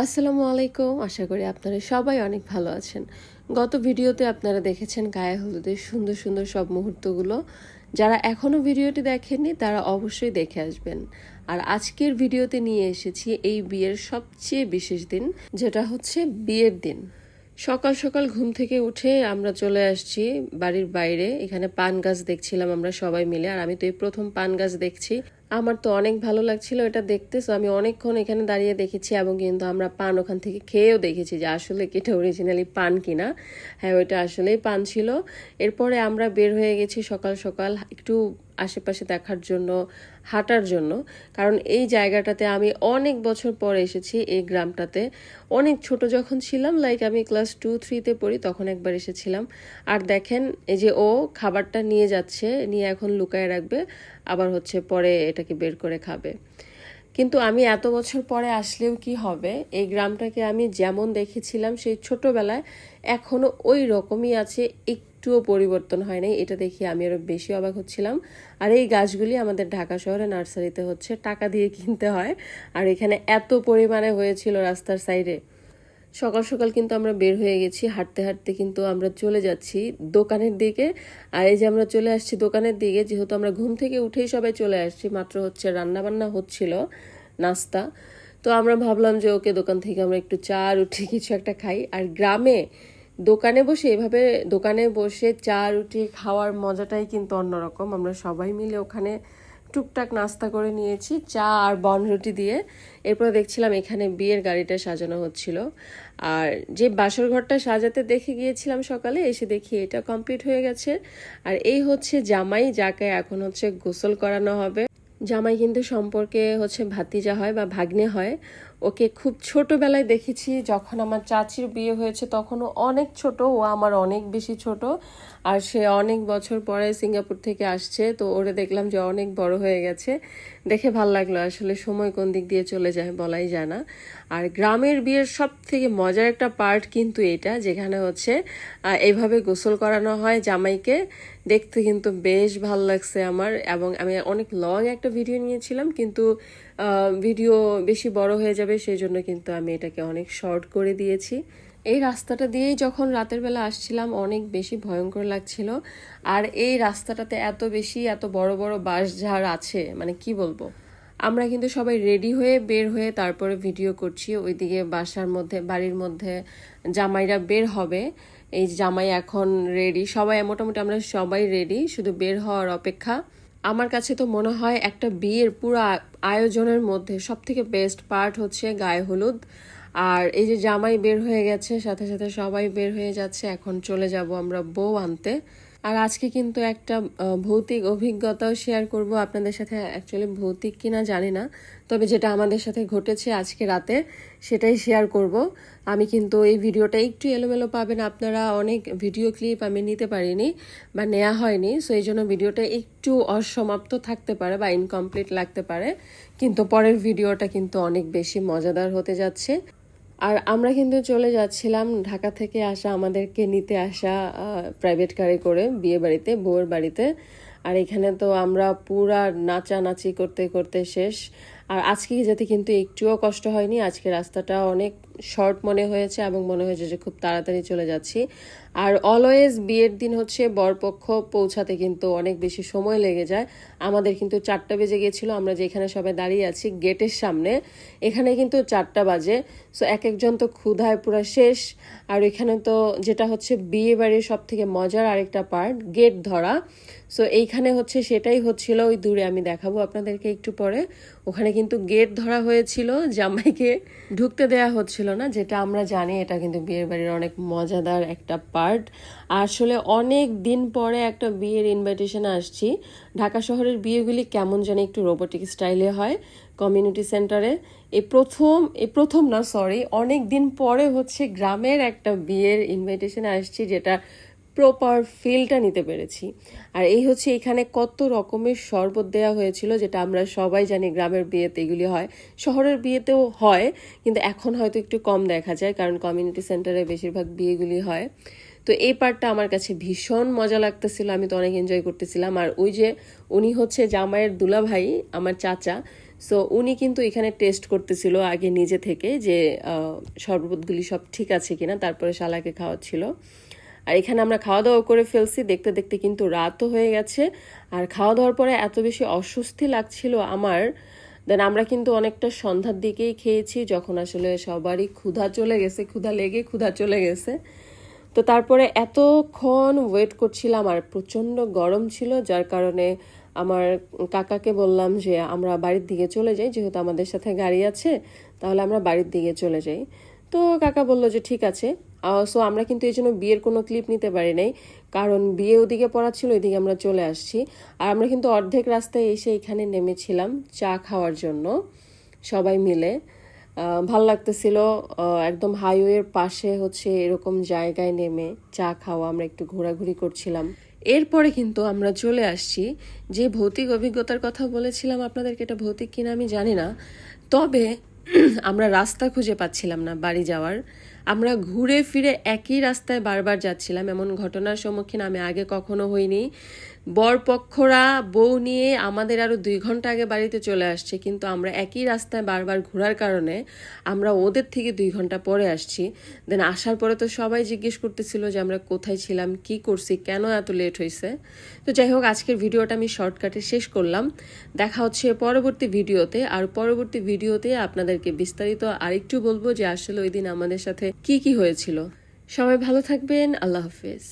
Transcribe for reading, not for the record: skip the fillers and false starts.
আসসালামু আলাইকুম, আশা করি আপনারা সবাই অনেক ভালো আছেন। গত ভিডিওতে আপনারা দেখেছেন গায়ে হলুদের সুন্দর সুন্দর সব মুহূর্তগুলো। যারা এখনো ভিডিওটি দেখেননি তারা অবশ্যই দেখে আসবেন। আর আজকের ভিডিওতে নিয়ে এসেছি এই বিয়ের সবচেয়ে বিশেষ দিন, যেটা হচ্ছে বিয়ের দিন। সকাল সকাল ঘুম থেকে উঠে আমরা চলে আসছি বাড়ির বাইরে। এখানে পান গাছ দেখছিলাম আমরা সবাই মিলে, আর আমি তো এই প্রথম পান গাছ দেখছি। আমার তো অনেক ভালো লাগছিল এটা দেখতে, সো আমি অনেকক্ষণ এখানে দাঁড়িয়ে দেখেছি এবং কিন্তু আমরা পান ওখান থেকে খেয়েও দেখেছি যে আসলে কি এটা অরিজিনালি পান কিনা। হ্যাঁ, ওইটা আসলেই পান ছিল। এরপরে আমরা বের হয়ে গেছি সকাল সকাল একটু আশেপাশে দেখার জন্য, হাঁটার জন্য। কারণ এই জায়গাটাতে আমি অনেক বছর পরে এসেছি, এই গ্রামটাতে। অনেক ছোট যখন ছিলাম, লাইক আমি ক্লাস 2-3-তে পড়ি, তখন একবার এসেছিলাম। আর দেখেন এই যে ও খাবারটা নিয়ে যাচ্ছে, নিয়ে এখন লুকায় রাখবে, আবার হচ্ছে পরে এটাকে বের করে খাবে। কিন্তু আমি এত বছর পরে আসলেও কি হবে, এই গ্রামটাকে আমি যেমন দেখেছিলাম সেই ছোটবেলায় এখনো ওই রকমই আছে, একটুও পরিবর্তন হয় নাই। এটা দেখে আমি আরো বেশি অবাক হচ্ছিলাম। আর এই গাছগুলি আমাদের ঢাকা শহরে নার্সারিতে হচ্ছে টাকা দিয়ে কিনতে হয়, আর এখানে এত পরিমাণে হয়েছিল রাস্তার সাইডে। সকাল সকাল কিন্তু আমরা বের হয়ে গেছি, হাঁটতে হাঁটতে কিন্তু আমরা চলে যাচ্ছি দোকানের দিকে। আর এই যে আমরা চলে আসছি দোকানের দিকে, যেহেতু আমরা ঘুম থেকে উঠেই সবাই চলে আসছি, মাত্র হচ্ছে রান্না বান্না হচ্ছিল, নাস্তা। তো আমরা ভাবলাম যে ওকে, দোকান থেকে আমরা একটু চা রুটি কিছু একটা খাই। আর গ্রামে দোকানে বসে এভাবে দোকানে বসে চা রুটি খাওয়ার মজাটাই কিন্তু অন্যরকম। আমরা সবাই মিলে ওখানে টুকটাক নাস্তা করে নিয়েছি চা আর বনরুটি দিয়ে। এরপর দেখছিলাম এখানে বিয়ের গাড়িটা সাজানো হচ্ছিল। আর যে বাসর ঘরটা সাজাতে দেখে গিয়েছিলাম সকালে, এসে দেখি এটা কমপ্লিট হয়ে গেছে। আর এই হচ্ছে জামাই, যাকে এখন হচ্ছে গোসল করানো হবে। জামাই কিন্তু সম্পর্কে হচ্ছে ভাতিজা হয় বা ভাগ্নে হয়। ওকে খুব ছোটবেলায় দেখেছি, যখন আমার চাচির বিয়ে হয়েছে তখনও অনেক ছোট, ও আমার অনেক বেশি ছোট। আর সে অনেক বছর পরে সিঙ্গাপুর থেকে আসছে, তো ওরে দেখলাম যে অনেক বড় হয়ে গেছে। দেখে ভাল লাগলো, আসলে সময় কোন দিক দিয়ে চলে যায় বলাই যায় না। আর গ্রামের বিয়ের সব থেকে মজার একটা পার্ট কিন্তু এটা, যেখানে হচ্ছে এইভাবে গোসল করানো হয় জামাইকে। দেখতে কিন্তু বেশ ভালো লাগছে আমার, এবং আমি অনেক লং একটা ভিডিও নিয়েছিলাম, কিন্তু ভিডিও বেশি বড় হয়ে যাবে সেই জন্য কিন্তু আমি এটাকে অনেক শর্ট করে দিয়েছি। এই রাস্তাটা দিয়েই যখন রাতের বেলা আসছিলাম অনেক বেশি ভয়ঙ্কর লাগছিল। আর এই রাস্তাটাতে এত বড় বড় বাঁশঝাড় আছে, মানে কি বলবো। আমরা কিন্তু সবাই রেডি হয়ে বের হয়ে তারপরে ভিডিও করছি। ওইদিকে বাড়ির মধ্যে জামাইরা বের হবে। এই জামাই এখন রেডি, সবাই মোটামুটি আমরা সবাই রেডি, শুধু বের হওয়ার অপেক্ষা। আমার কাছে তো মনে হয় একটা বিয়ের পুরো আয়োজনের মধ্যে সব থেকে বেস্ট পার্ট হচ্ছে গায়ে হলুদ। আর এই যে জামাই বের হয়ে গেছে, সাথে সাথে সবাই বের হয়ে যাচ্ছে, এখন চলে যাব আমরা বউ আনতে। আর আজকে কিন্তু একটা ভৌতিক অভিজ্ঞতাও শেয়ার করব আপনাদের সাথে। অ্যাকচুয়ালি ভৌতিক কিনা জানি না, তবে যেটা আমাদের সাথে ঘটেছে আজকে রাতে সেটাই শেয়ার করব। আমি কিন্তু এই ভিডিওটা একটু এলোমেলো পাবেন আপনারা, অনেক ভিডিও ক্লিপ আমি নিতে পারিনি বা নেওয়া হয়নি, সো এই জন্য ভিডিওটা একটু অসমাপ্ত থাকতে পারে বা ইনকমপ্লিট লাগতে পারে। কিন্তু পরের ভিডিওটা কিন্তু অনেক বেশি মজাদার হতে যাচ্ছে। আর আমরা কিন্তু চলে যাচ্ছিলাম ঢাকা থেকে আসা, আমাদেরকে নিতে আসা প্রাইভেট কারে করে বিয়ে বাড়িতে, বউয়ের বাড়িতে। আর এখানে তো আমরা পুরা নাচানাচি করতে করতে শেষ। আর আজকে যেতে কিন্তু একটুও কষ্ট হয়নি, আজকে রাস্তাটা অনেক শর্ট মনে হয়েছে এবং মনে হয়েছে যে খুব তাড়াতাড়ি চলে যাচ্ছি। আর অলওয়েজ বিয়ের দিন হচ্ছে বরপক্ষ পৌঁছাতে কিন্তু অনেক বেশি সময় লেগে যায়। আমাদের কিন্তু 4টা বেজে গিয়েছিল, আমরা যেখানে সবাই দাঁড়িয়ে আছি গেটের সামনে, এখানে কিন্তু 4টা বাজে। সো এক একজন তো ক্ষুধায় পুরো শেষ। আর এখানে তো যেটা হচ্ছে বিয়ে বাড়ির সব থেকে মজার আরেকটা পার্ট, গেট ধরা। সো এইখানে হচ্ছে সেটাই হচ্ছিল, ওই দূরে আমি দেখাবো আপনাদেরকে একটু পরে। ওখানে কিন্তু গেট ধরা হয়েছিল, জামাইকে ঢুকতে দেয়া হচ্ছিল না, যেটা আমরা জানি এটা কিন্তু বিয়ের বাড়ির অনেক মজাদার একটা পার্ট। আসলে অনেক দিন পরে একটা বিয়ের ইনভাইটেশন আসছি। ঢাকা শহরের বিয়েগুলি কেমন জানি একটু রোবোটিক স্টাইলে হয় কমিউনিটি সেন্টারে। এই প্রথম না, সরি, অনেক দিন পরে হচ্ছে গ্রামের একটা বিয়ের ইনভাইটেশন আসছি, যেটা প্রপার ফিলটা নিতে পেরেছি। আর এই হচ্ছে এখানে কত রকমের শরবত দেওয়া হয়েছিল, যেটা আমরা সবাই জানি গ্রামের বিয়েতে এগুলি হয়, শহরের বিয়েতেও হয়, কিন্তু এখন হয়তো একটু কম দেখা যায় কারণ কমিউনিটি সেন্টারে বেশিরভাগ বিয়েগুলি হয়। তো এই পার্টটা আমার কাছে ভীষণ মজা লাগতেছিল, আমি তো অনেক এনজয় করতেছিলাম। আর ওই যে উনি হচ্ছে জামাইয়ের দুলাভাই, আমার চাচা, সো উনি কিন্তু এখানে টেস্ট করতেছিল আগে নিজে থেকে যে শরবতগুলি সব ঠিক আছে কিনা, তারপরে শালাকে খাওয়াচ্ছিল। আর এখানে আমরা খাওয়া দাওয়া করে ফেলছি, দেখতে দেখতে কিন্তু রাতও হয়ে গেছে। আর খাওয়া দাওয়ার পরে এত বেশি অস্বস্তি লাগছিল আমার, দেন আমরা কিন্তু অনেকটা সন্ধ্যার দিকেই খেয়েছি, যখন আসলে সবারই ক্ষুধা চলে গেছে, ক্ষুধা চলে গেছে। তো তারপরে এতক্ষণ ওয়েট করছিলাম আর প্রচণ্ড গরম ছিল, যার কারণে আমার কাকাকে বললাম যে আমরা বাড়ির দিকে চলে যাই, যেহেতু আমাদের সাথে গাড়ি আছে, তাহলে আমরা বাড়ির দিকে চলে যাই। তো কাকা বললো যে ঠিক আছে। সো আমরা কিন্তু এই জন্য বিয়ের কোনো ক্লিপ নিতে পারি নাই, কারণ বিয়ে ওদিকে পড়াচ্ছিল, ওইদিকে আমরা চলে আসছি। আর আমরা কিন্তু অর্ধেক রাস্তায় এসে এখানে নেমেছিলাম চা খাওয়ার জন্য সবাই মিলে। ভাল লাগতেছিল, একদম হাইওয়ের পাশে হচ্ছে এরকম জায়গায় নেমে চা খাওয়া, আমরা একটু ঘোরাঘুরি করছিলাম। এরপরে কিন্তু আমরা চলে আসছি যে ভৌতিক অভিজ্ঞতার কথা বলেছিলাম আপনাদেরকে, এটা ভৌতিক কিনা আমি জানি না, তবে আমরা রাস্তা খুঁজে পাচ্ছিলাম না বাড়ি যাওয়ার। আমরা ঘুরে ফিরে একই রাস্তায় বারবার যাচ্ছিলাম, এমন ঘটনার সম্মুখীন আমি আগে কখনো হইনি। বরপক্ষরা বউ নিয়ে আমাদের আরো 2 ঘন্টা আগে বাড়িতে চলে আসছে, কিন্তু আমরা একই রাস্তায় বারবার ঘোরার কারণে আমরা ওদের থেকে 2 ঘন্টা পরে আসছি। দেন আসার পরে তো সবাই জিজ্ঞেস করতেছিল যে আমরা কোথায় ছিলাম, কি করছি, কেন এত লেট হয়েছে। তো যাই হোক, আজকের ভিডিওটা আমি শর্টকাটে শেষ করলাম। দেখা হচ্ছে পরবর্তী ভিডিওতে। আর পরবর্তী ভিডিওতে আপনাদেরকে বিস্তারিত আরেকটু বলবো যে আসলে ওই দিন আমাদের সাথে কি কি হয়েছিল। সবাই ভালো থাকবেন, আল্লাহ হাফেজ।